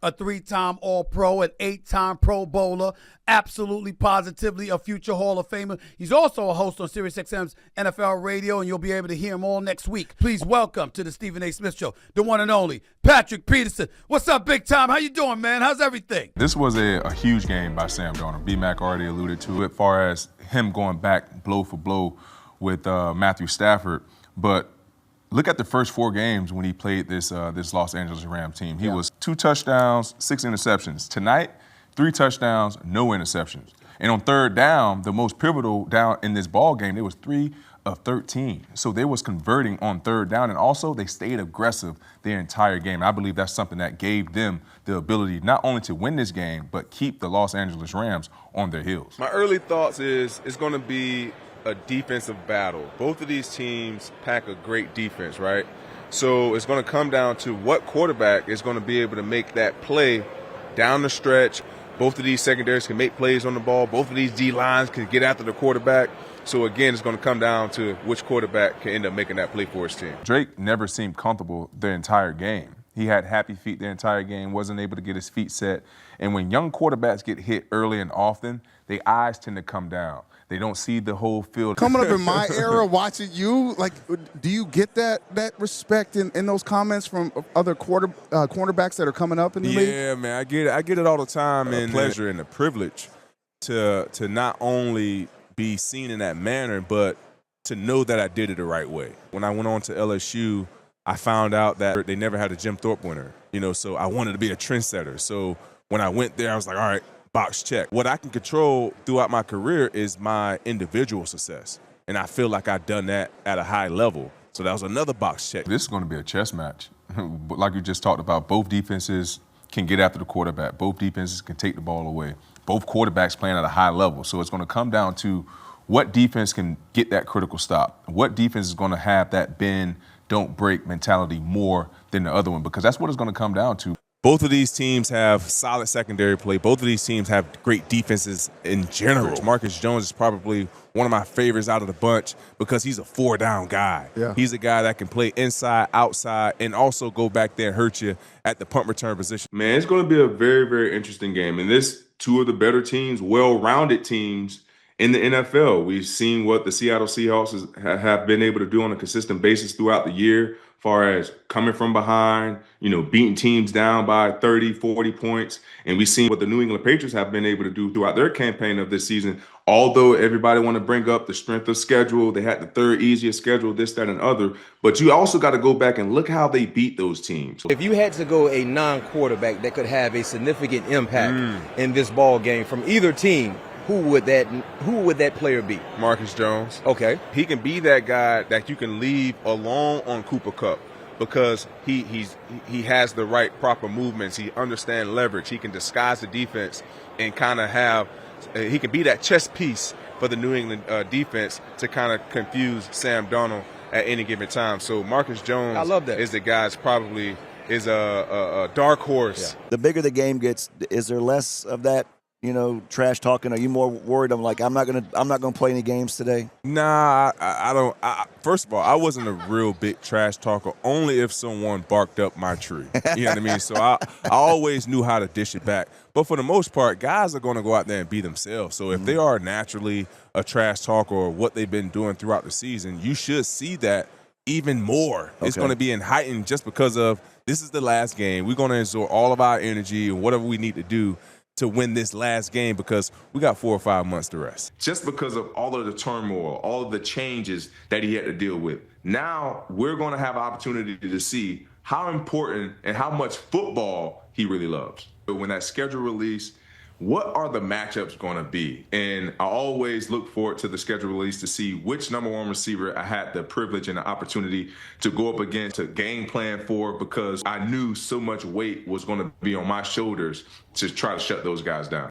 a 3-time All-Pro, an 8-time Pro Bowler, absolutely positively a future Hall of Famer. He's also a host on SiriusXM's NFL Radio, and you'll be able to hear him all next week. Please welcome to the Stephen A. Smith Show, the one and only Patrick Peterson. What's up, big time? How you doing, man? How's everything? This was a huge game by Sam Darnold. B-Mac already alluded to it as far as him going back blow for blow with Matthew Stafford. But look at the first 4 games when he played this Los Angeles Rams team. He was 2 touchdowns, 6 interceptions. Tonight, 3 touchdowns, no interceptions. And on third down, the most pivotal down in this ball game, it was 3 of 13. So they was converting on third down, and also they stayed aggressive their entire game. I believe that's something that gave them the ability not only to win this game, but keep the Los Angeles Rams on their heels. My early thoughts is it's going to be a defensive battle. Both of these teams pack a great defense, right? So it's going to come down to what quarterback is going to be able to make that play down the stretch. Both of these secondaries can make plays on the ball. Both of these D-lines can get after the quarterback. So, again, it's going to come down to which quarterback can end up making that play for his team. Drake never seemed comfortable the entire game. He had happy feet the entire game, wasn't able to get his feet set. And when young quarterbacks get hit early and often, their eyes tend to come down. They don't see the whole field. Coming up in my era, watching you, like, do you get that respect in those comments from other cornerbacks that are coming up in the league? Yeah, man, I get it all the time. And pleasure and the privilege to not only be seen in that manner, but to know that I did it the right way. When I went on to LSU, I found out that they never had a Jim Thorpe winner, so I wanted to be a trendsetter. So when I went there, I was like, all right, box check. What I can control throughout my career is my individual success. And I feel like I've done that at a high level. So that was another box check. This is going to be a chess match. Like you just talked about, both defenses can get after the quarterback. Both defenses can take the ball away. Both quarterbacks playing at a high level. So it's going to come down to what defense can get that critical stop. What defense is going to have that bend, don't break mentality more than the other one, because that's what it's going to come down to. Both of these teams have solid secondary play. Both of these teams have great defenses in general. Marcus Jones is probably one of my favorites out of the bunch because he's a 4-down guy. Yeah. He's a guy that can play inside, outside, and also go back there and hurt you at the punt return position. Man, it's going to be a very, very interesting game. And this, 2 of the better teams, well-rounded teams in the NFL. We've seen what the Seattle Seahawks have been able to do on a consistent basis throughout the year, as far as coming from behind, beating teams down by 30, 40 points. And we've seen what the New England Patriots have been able to do throughout their campaign of this season. Although everybody want to bring up the strength of schedule, they had the 3rd easiest schedule, this, that, and other. But you also got to go back and look how they beat those teams. If you had to go a non-quarterback that could have a significant impact in this ball game from either team, who would that player be? Marcus Jones. Okay. He can be that guy that you can leave alone on Cooper Kupp because he has the right proper movements. He understands leverage. He can disguise the defense and kind of he can be that chess piece for the New England defense to kind of confuse Sam Darnold at any given time. So Marcus Jones, I love that, is the guy probably is a dark horse. Yeah. The bigger the game gets, is there less of that trash talking? Are you more worried? I'm not gonna play any games today. Nah, I don't. First of all, I wasn't a real big trash talker. Only if someone barked up my tree. You know what I mean? So I always knew how to dish it back. But for the most part, guys are going to go out there and be themselves. So if they are naturally a trash talker or what they've been doing throughout the season, you should see that even more. Okay. It's going to be heightened just because of this is the last game. We're going to exert all of our energy and whatever we need to do to win this last game because we got 4 or 5 months to rest. Just because of all of the turmoil, all of the changes that he had to deal with. Now we're going to have an opportunity to see how important and how much football he really loves. But when that schedule release, what are the matchups going to be? And I always look forward to the schedule release to see which number 1 receiver I had the privilege and the opportunity to go up against, to game plan for, because I knew so much weight was going to be on my shoulders to try to shut those guys down.